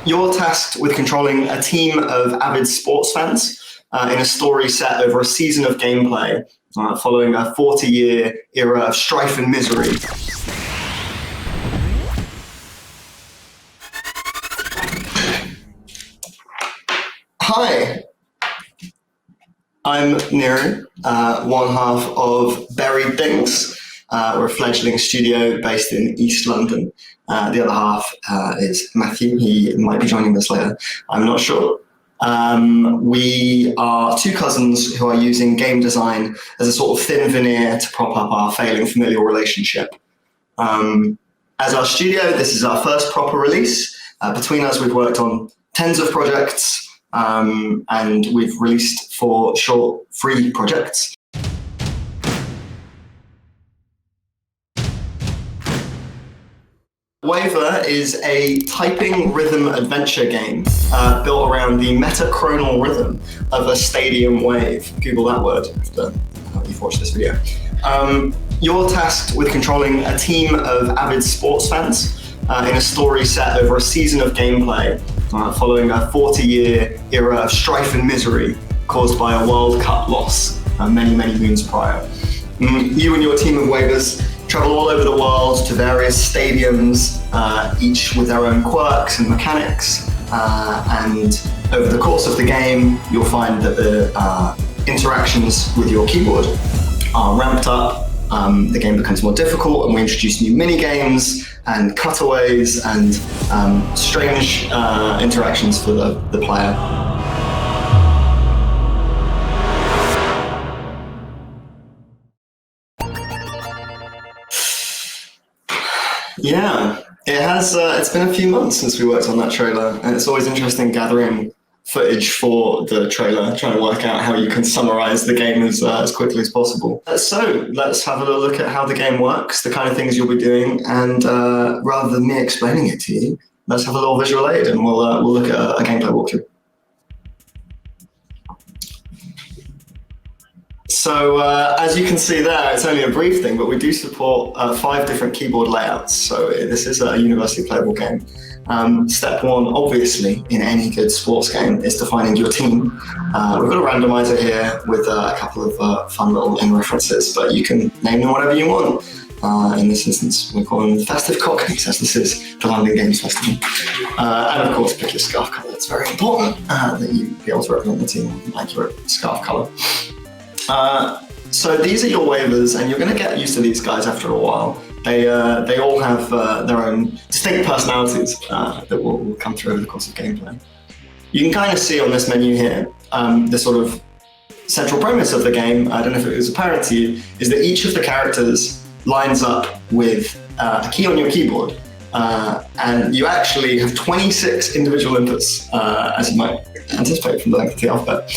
You're tasked with controlling a team of avid sports fans in a story set over a season of gameplay following a 40-year era of strife and misery. Hi, I'm Neru, one half of Buried Things. We're a fledgling studio based in East London. The other half is Matthew. He might be joining us later. I'm not sure. We are two cousins who are using game design as a sort of thin veneer to prop up our failing familial relationship. As our studio, this is our first proper release. Between us, we've worked on tens of projects, and we've released 4 short free projects. Waver is a typing rhythm adventure game built around the metachronal rhythm of a stadium wave. Google that word after you've watched this video. You're tasked with controlling a team of avid sports fans in a story set over a season of gameplay following a 40-year era of strife and misery caused by a World Cup loss many moons prior. You and your team of wavers travel all over the world to various stadiums, each with their own quirks and mechanics, and over the course of the game, you'll find that the interactions with your keyboard are ramped up, the game becomes more difficult, and we introduce new mini-games and cutaways and strange interactions for the player. Yeah, it has. It's been a few months since we worked on that trailer, and it's always interesting gathering footage for the trailer, trying to work out how you can summarize the game as quickly as possible. So let's have a little look at how the game works, the kind of things you'll be doing, and rather than me explaining it to you, let's have a little visual aid, and we'll look at a gameplay walkthrough. So as you can see there, it's only a brief thing, but we do support 5 different keyboard layouts. So this is a universally playable game. Step 1, obviously, in any good sports game is defining your team. We've got a randomizer here with a couple of fun little in references, but you can name them whatever you want. In this instance, we're calling them the Festive Cockneys, as this is the London Games Festival. And of course, pick your scarf colour. It's very important that you be able to represent the team with an accurate scarf colour. So these are your wavers, and you're going to get used to these guys after a while. They all have their own distinct personalities that will come through over the course of gameplay. You can kind of see on this menu here, the sort of central premise of the game, I don't know if it was apparent to you, is that each of the characters lines up with a key on your keyboard. And you actually have 26 individual inputs, as you might anticipate from the length of the alphabet.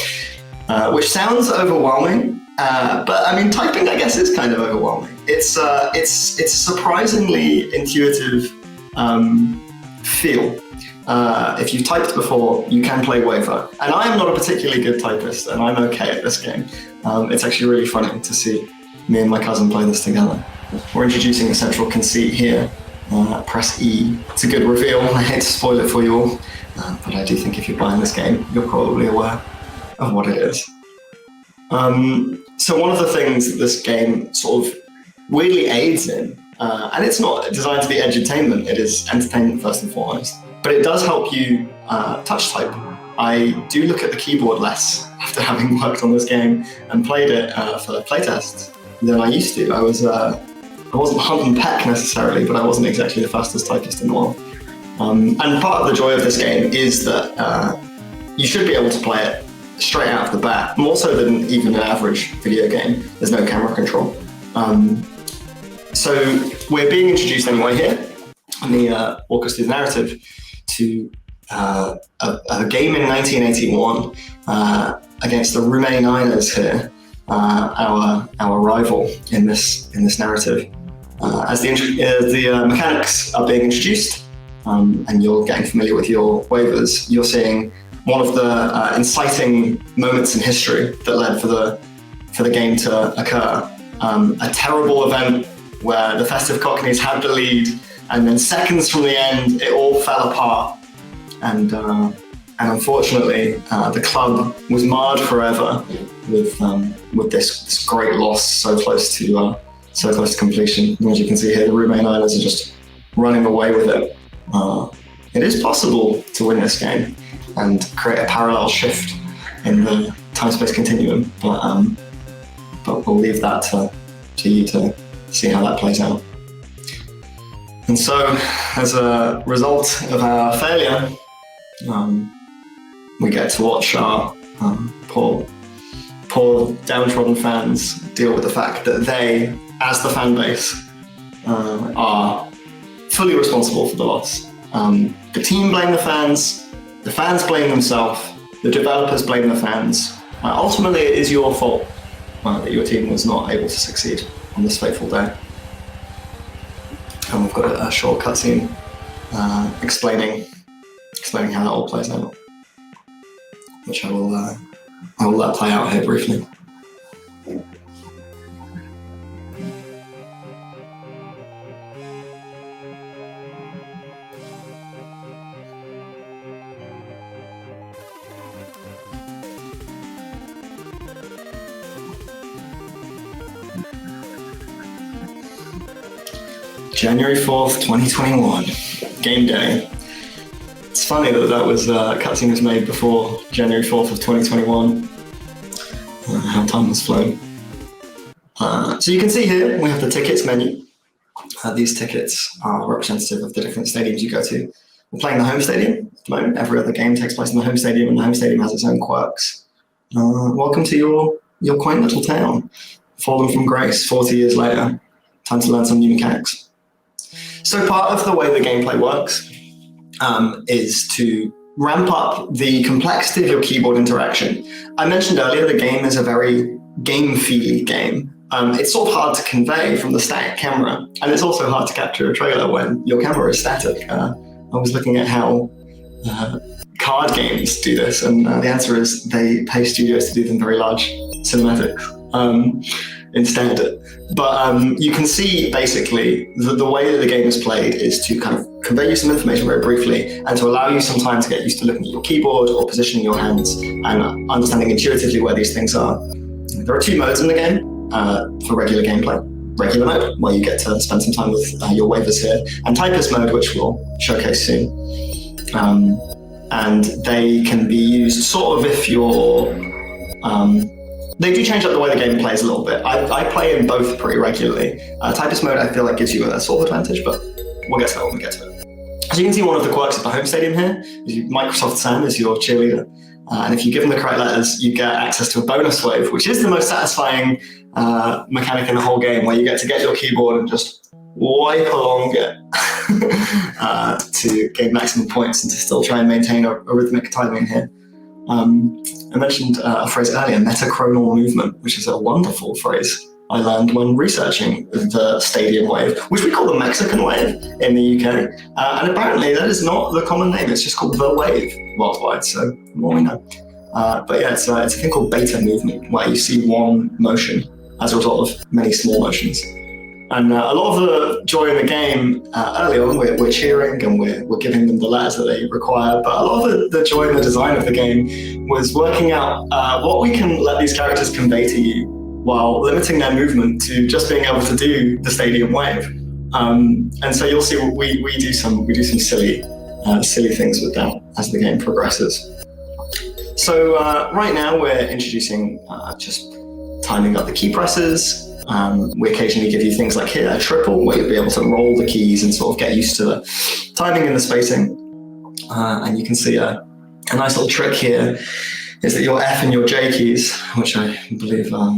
Which sounds overwhelming, but I mean, typing, I guess, is kind of overwhelming. It's a surprisingly intuitive feel. If you've typed before, you can play Waver. And I am not a particularly good typist, and I'm okay at this game. It's actually really funny to see me and my cousin play this together. We're introducing a central conceit here. Press E. It's a good reveal. I hate to spoil it for you all, but I do think if you're playing this game, you're probably aware of what it is. So one of the things that this game sort of weirdly aids in, and it's not designed to be edutainment, it is entertainment first and foremost, but it does help you touch type. I do look at the keyboard less after having worked on this game and played it for playtests than I used to. I wasn't hunt and peck necessarily, but I wasn't exactly the fastest typist in the world. And part of the joy of this game is that you should be able to play it straight out of the bat, more so than even an average video game. There's no camera control. So we're being introduced anyway here in the walk us through the narrative to a game in 1981 against the Roumain Niners here, our rival in this narrative. As the mechanics are being introduced, and you're getting familiar with your wavers, you're seeing one of the inciting moments in history that led for the game to occur. A terrible event where the Festive Cockneys had the lead, and then seconds from the end, it all fell apart. And unfortunately, the club was marred forever with this great loss so close to completion. And as you can see here, the Roumain Islanders are just running away with it. It is possible to win this game and create a parallel shift in the time-space continuum, but we'll leave that to you to see how that plays out. And so, as a result of our failure, we get to watch our poor downtrodden fans deal with the fact that they, as the fan base, are fully responsible for the loss. The team blame the fans blame themselves, the developers blame the fans. Ultimately, it is your fault that your team was not able to succeed on this fateful day. And we've got a short cutscene explaining how that all plays out, which I will let play out here briefly. January 4th, 2021, game day. It's funny that was cutscene was made before January 4th of 2021. How time has flown. So you can see here we have the tickets menu. These tickets are representative of the different stadiums you go to. We're playing the home stadium at the moment. Every other game takes place in the home stadium, and the home stadium has its own quirks. Welcome to your quaint little town. Fallen from grace 40 years later. Time to learn some new mechanics. So part of the way the gameplay works is to ramp up the complexity of your keyboard interaction. I mentioned earlier the game is a very game-feely game. It's sort of hard to convey from the static camera, and it's also hard to capture a trailer when your camera is static. I was looking at how card games do this, and the answer is they pay studios to do them very large cinematics instead. But you can see basically the way that the game is played is to kind of convey you some information very briefly and to allow you some time to get used to looking at your keyboard or positioning your hands and understanding intuitively where these things are. There are two modes in the game for regular gameplay. Regular mode, where you get to spend some time with your waivers here, and Typist Mode, which we'll showcase soon. And they can be used sort of if you're... They do change up the way the game plays a little bit. I play in both pretty regularly. Typist Mode, I feel like, gives you a sort of advantage, but we'll get to that when we get to it. So you can see one of the quirks of the home stadium here. Microsoft Sam is your cheerleader. And if you give them the correct letters, you get access to a bonus wave, which is the most satisfying mechanic in the whole game, where you get to get your keyboard and just wipe along it to gain maximum points and to still try and maintain a rhythmic timing here. I mentioned a phrase earlier, metachronal movement, which is a wonderful phrase I learned when researching the stadium wave, which we call the Mexican wave in the UK. And apparently that is not the common name, it's just called the wave worldwide, so the more we know. But yeah, it's a thing called beta movement, where you see one motion as a result of many small motions. And a lot of the joy in the game, early on, we're cheering and we're giving them the letters that they require, but a lot of the joy in the design of the game was working out what we can let these characters convey to you while limiting their movement to just being able to do the stadium wave. And so you'll see we do some silly things with that as the game progresses. So right now we're introducing just timing up the key presses. We occasionally give you things like here, a triple, where you'll be able to roll the keys and sort of get used to the timing and the spacing. And you can see a nice little trick here is that your F and your J keys, which I believe are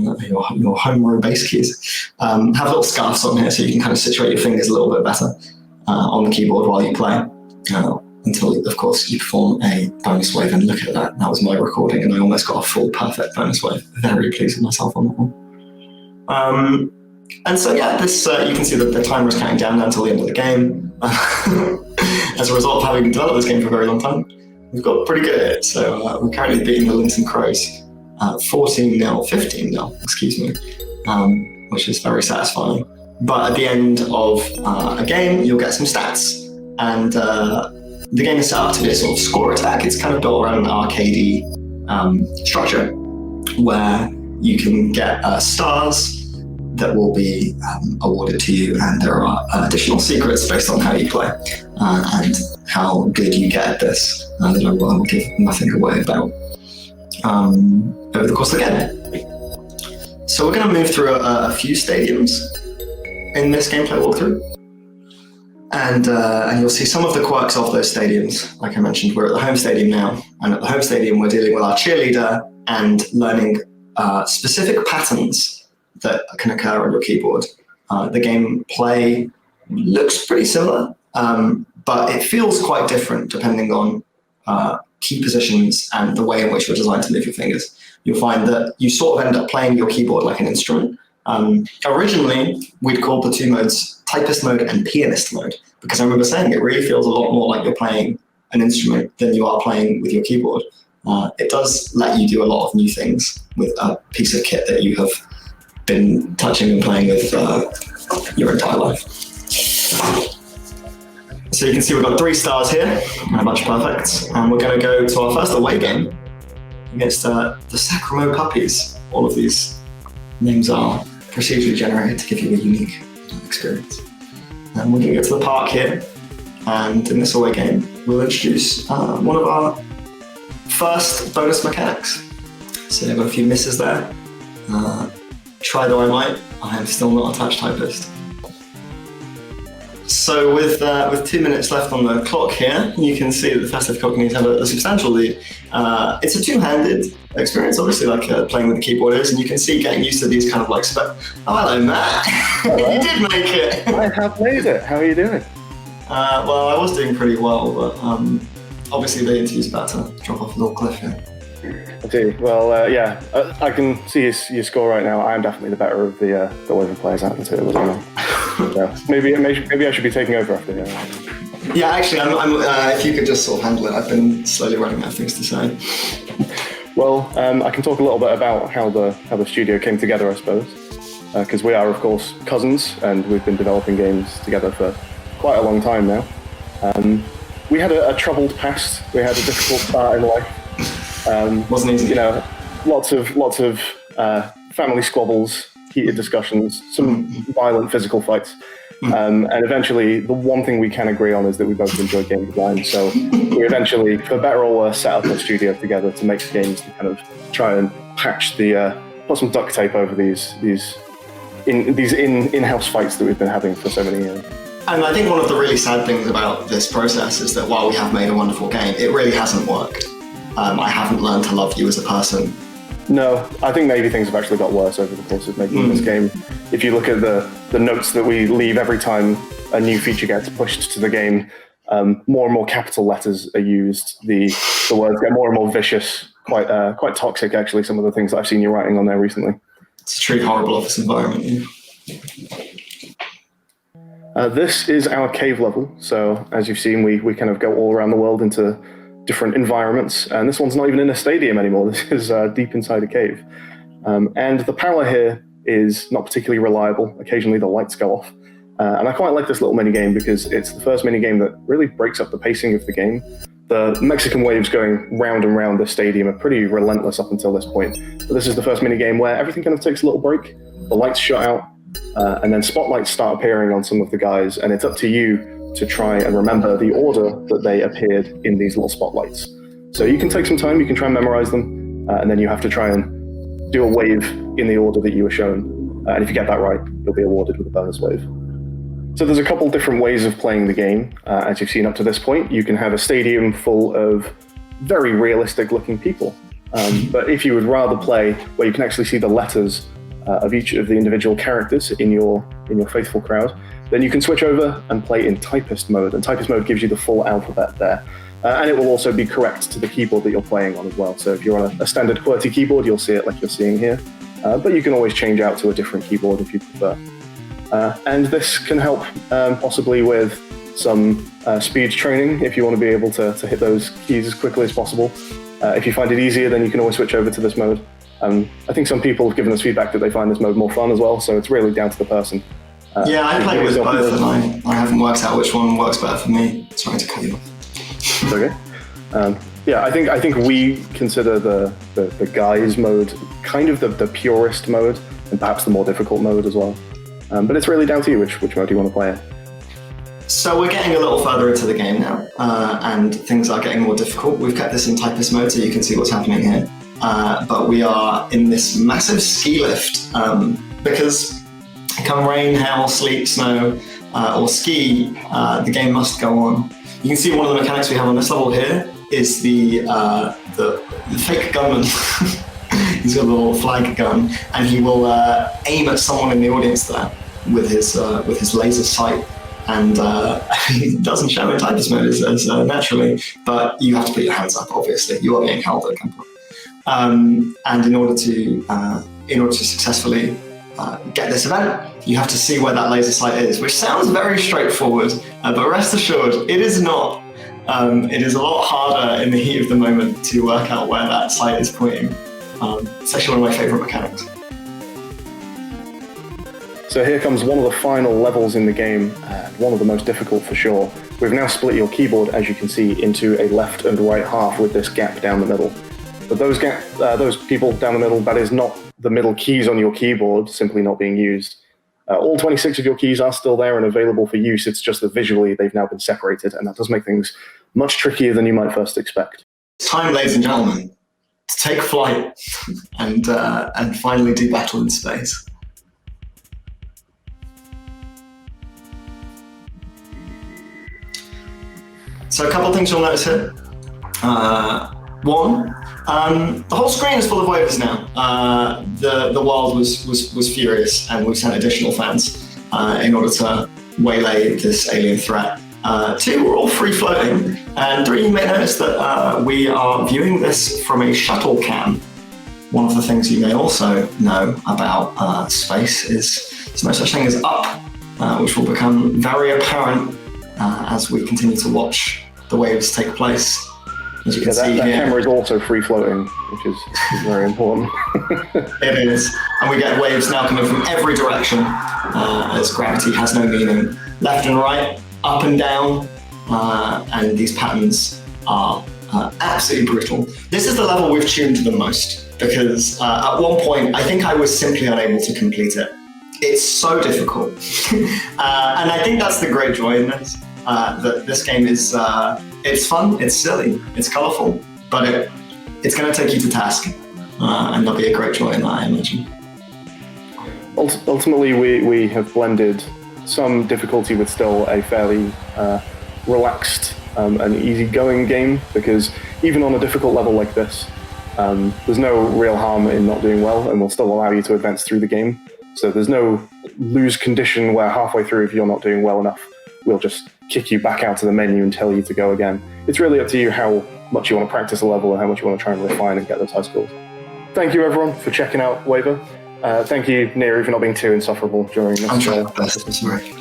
your home row bass keys, have little scarves on here so you can kind of situate your fingers a little bit better on the keyboard while you play. Until, of course, you perform a bonus wave, and look at that. That was my recording, and I almost got a full perfect bonus wave. Very pleased with myself on that one. And so yeah, this you can see that the timer is counting down until the end of the game. As a result of having developed this game for a very long time, we've got pretty good at it. So we're currently beating the Linton Crows 15-0, excuse me, which is very satisfying. But at the end of a game, you'll get some stats, and the game is set up to be a sort of score attack. It's kind of built around an arcadey structure where you can get stars that will be awarded to you, and there are additional secrets based on how you play and how good you get at this that I will give nothing away about over the course of the game. So we're going to move through a few stadiums in this gameplay walkthrough, and you'll see some of the quirks of those stadiums. Like I mentioned, we're at the home stadium now, and at the home stadium we're dealing with our cheerleader and learning specific patterns that can occur on your keyboard. The gameplay looks pretty similar, but it feels quite different depending on key positions and the way in which you're designed to move your fingers. You'll find that you sort of end up playing your keyboard like an instrument. Originally, we'd called the two modes Typist Mode and Pianist Mode, because I remember saying it really feels a lot more like you're playing an instrument than you are playing with your keyboard. It does let you do a lot of new things with a piece of kit that you have been touching and playing with your entire life. So you can see we've got 3 stars here and a bunch of perfects, and we're going to go to our first away game against the Sacramo Puppies. All of these names are procedurally generated to give you a unique experience. And we're going to go to the park here, and in this away game we'll introduce one of our first bonus mechanics. So I've got a few misses there. Try though I might, I am still not a touch typist. So with 2 minutes left on the clock here, you can see that the Festive Cockneys have a substantial lead. It's a two-handed experience, obviously, like playing with the keyboard is, and you can see getting used to these kind of like oh, hello, Matt. You did make it. I have made it. How are you doing? Well, I was doing pretty well, but obviously the interview's about to drop off a little cliff here. I do. Well, yeah, I can see your score right now. I am definitely the better of the women players out of the two of us. Yeah. Maybe I should be taking over after here. Yeah, actually, I'm if you could just sort of handle it. I've been slowly running out of things to say. Well, I can talk a little bit about how the studio came together, I suppose, because we are, of course, cousins, and we've been developing games together for quite a long time now. We had a troubled past. We had a difficult start in life. Wasn't easy. You know, lots of family squabbles, heated discussions, some violent physical fights, and eventually the one thing we can agree on is that we both enjoy game design. So we eventually, for better or worse, set up a studio together to make games to kind of try and patch put some duct tape over these in-house fights that we've been having for so many years. And I think one of the really sad things about this process is that while we have made a wonderful game, it really hasn't worked. I haven't learned to love you as a person. No, I think maybe things have actually got worse over the course of making this game. If you look at the notes that we leave every time a new feature gets pushed to the game, more and more capital letters are used. The words get more and more vicious, quite toxic actually, some of the things that I've seen you writing on there recently. It's a truly horrible office environment. This is our cave level. So as you've seen, we kind of go all around the world into different environments, and this one's not even in a stadium anymore. This is deep inside a cave, and the power here is not particularly reliable. Occasionally the lights go off, and I quite like this little mini game because it's the first mini game that really breaks up the pacing of the game. The Mexican waves going round and round the stadium are pretty relentless up until this point, but this is the first mini game where everything kind of takes a little break. The lights shut out, and then spotlights start appearing on some of the guys, and it's up to you to try and remember the order that they appeared in these little spotlights. So you can take some time, you can try and memorize them, and then you have to try and do a wave in the order that you were shown. And if you get that right, you'll be awarded with a bonus wave. So there's a couple different ways of playing the game. As you've seen up to this point, you can have a stadium full of very realistic looking people. But if you would rather play where you can actually see the letters of each of the individual characters in your faithful crowd, then you can switch over and play in Typist Mode, and Typist Mode gives you the full alphabet there. And it will also be correct to the keyboard that you're playing on as well. So if you're on a standard QWERTY keyboard, you'll see it like you're seeing here, but you can always change out to a different keyboard if you prefer. And this can help possibly with some speed training if you want to be able to hit those keys as quickly as possible. If you find it easier, then you can always switch over to this mode. I think some people have given us feedback that they find this mode more fun as well, so it's really down to the person. Yeah, I play with both, and I haven't worked out which one works better for me. Sorry to cut you off. Okay. Yeah, I think we consider the guys mode kind of the purest mode, and perhaps the more difficult mode as well. But it's really down to you which mode you want to play it. So we're getting a little further into the game now, and things are getting more difficult. We've kept this in Typist mode so you can see what's happening here. But we are in this massive ski lift, because come rain, hail, sleet, snow, or ski, the game must go on. You can see one of the mechanics we have on this level here is the fake gunman. He's got a little flag gun, and he will aim at someone in the audience there with his laser sight. And he doesn't show in Typist mode as naturally, but you have to put your hands up. Obviously, you are being held at gunpoint. And in order to successfully get this event, you have to see where that laser sight is, which sounds very straightforward, but rest assured, it is not. It is a lot harder in the heat of the moment to work out where that sight is pointing. It's actually one of my favourite mechanics. So here comes one of the final levels in the game, and one of the most difficult for sure. We've now split your keyboard, as you can see, into a left and right half with this gap down the middle. But those people down the middle, that is not the middle keys on your keyboard simply not being used. All 26 of your keys are still there and available for use. It's just that visually they've now been separated, and that does make things much trickier than you might first expect. It's time, ladies and gentlemen, to take flight and finally do battle in space. So a couple of things you'll notice here. One, the whole screen is full of waivers now. The world was furious, and we've sent additional fans in order to waylay this alien threat. Two, we're all free floating, and three, you may notice that we are viewing this from a shuttle cam. One of the things you may also know about space is there's no such thing as up, which will become very apparent as we continue to watch the waves take place. As you can see that here, camera is also free floating, which is very important. It is, and we get waves now coming from every direction, as gravity has no meaning. Left and right, up and down, and these patterns are absolutely brutal. This is the level we've tuned the most, because at one point I think I was simply unable to complete it. It's so difficult. And I think that's the great joy in this, that this game is, it's fun, it's silly, it's colourful, but it's going to take you to task, and there'll be a great joy in that, I imagine. Ultimately, we have blended some difficulty with still a fairly relaxed and easygoing game, because even on a difficult level like this, there's no real harm in not doing well, and will still allow you to advance through the game. So there's no lose condition where halfway through, if you're not doing well enough, we'll just kick you back out of the menu and tell you to go again. It's really up to you how much you want to practice a level and how much you want to try and refine and get those high scores. Thank you, everyone, for checking out Waver. Thank you, Neri, for not being too insufferable during this. I'm trying my best, I'm sorry.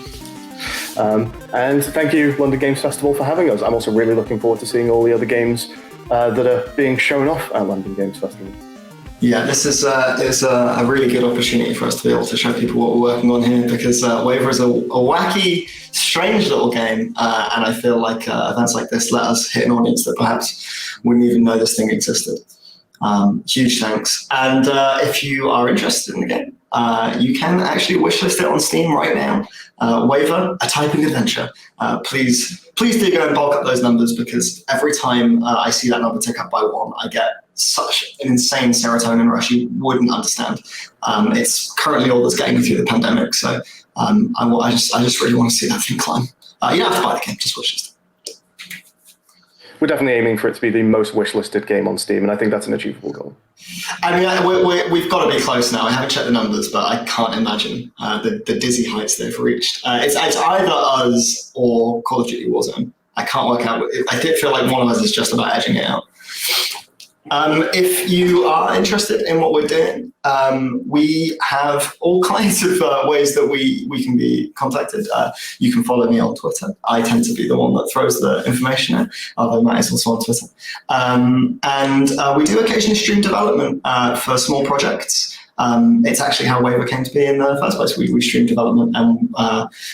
And thank you, London Games Festival, for having us. I'm also really looking forward to seeing all the other games that are being shown off at London Games Festival. Yeah, this is a really good opportunity for us to be able to show people what we're working on here, because Waver is a wacky, strange little game, and I feel like events like this let us hit an audience that perhaps wouldn't even know this thing existed. Huge thanks. And if you are interested in the game, you can actually wishlist it on Steam right now. Waver, a typing adventure. Please do go and bulk up those numbers, because every time I see that number tick up by one, I get such an insane serotonin rush you wouldn't understand. It's currently all that's getting me through the pandemic, so I just really want to see that thing climb. You don't have to buy the game, just wishlist. We're definitely aiming for it to be the most wishlisted game on Steam, and I think that's an achievable goal. I mean, we've got to be close now. I haven't checked the numbers, but I can't imagine the dizzy heights they've reached. It's either us or Call of Duty Warzone. I can't work out. I did feel like one of us is just about edging it out. If you are interested in what we're doing, we have all kinds of ways that we can be contacted. You can follow me on Twitter. I tend to be the one that throws the information in, although Matt is also on Twitter. And we do occasionally stream development for small projects. It's actually how Waver came to be in the first place. We stream development, and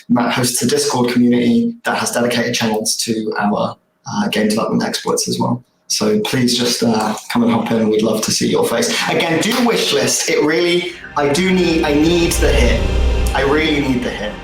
Matt hosts a Discord community that has dedicated channels to our game development experts as well. So please just come and hop in. We'd love to see your face. Again, do wish list. I need the hit. I really need the hit.